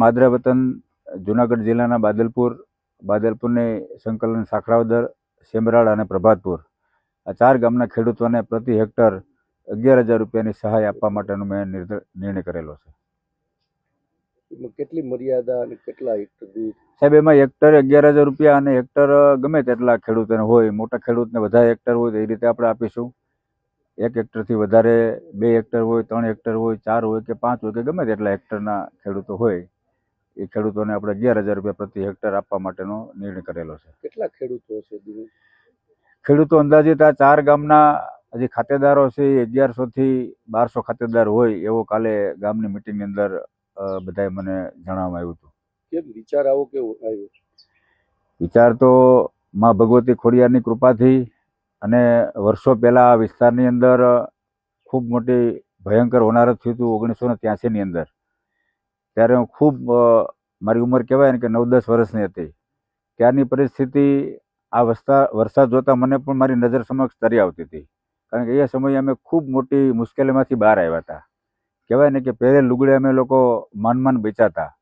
માદરા વતન જુનાગઢ જિલ્લાના બાદલપુરની સંકલન સાખરાવદર, સેમરાળ અને પ્રભાતપુર આ 4 ગામના ખેડૂતોને પ્રતિ હેક્ટર 11,000 રૂપિયાની સહાય આપવા માટેનો મેં નિર્ણય કરેલો છે. કેટલી મર્યાદા અને કેટલા હેક્ટર દીઠ? સાહેબ, એમાં હેક્ટર 11,000 રૂપિયા અને હેક્ટર ગમે તેટલા ખેડૂતોને હોય. મોટા ખેડૂતને વધારે હેક્ટર હોય તો એ રીતે આપણે આપીશું. 1 હેક્ટરથી વધારે 2 હેક્ટર હોય, 3 હેક્ટર હોય, 4 હોય કે 5 હોય કે ગમે તેટલા હેક્ટરના ખેડૂતો હોય એ ખેડૂતોને આપણે 11,000 રૂપિયા પ્રતિ હેક્ટર આપવા માટેનો નિર્ણય કરેલો છે. કેટલા ખેડૂતો છે? ખેડૂતો અંદાજિત આ 4 ગામના હજી ખાતેદારો છે 1100 થી 1200 ખાતેદાર હોય એવો કાલે ગામની મિટિંગની અંદર બધાએ મને જણાવવામાં આવ્યું હતું. કેમ વિચાર આવો કેવો આવ્યો? વિચાર તો માં ભગવતી ખોડિયારની કૃપાથી અને વર્ષો પહેલાં આ વિસ્તારની અંદર ખૂબ મોટી ભયંકર હોનારત થયું હતું 1983ની અંદર. ત્યારે હું ખૂબ મારી ઉંમર કહેવાય ને કે 9-10 વર્ષની હતી. ત્યારની પરિસ્થિતિ આ વરસાદ જોતાં મને પણ મારી નજર સમક્ષ તરી આવતી હતી. કારણ કે એ સમયે અમે ખૂબ મોટી મુશ્કેલીમાંથી બહાર આવ્યા હતા. કહેવાય ને કે પહેરે લુગડે અમે લોકો માંડ બચ્યા હતા.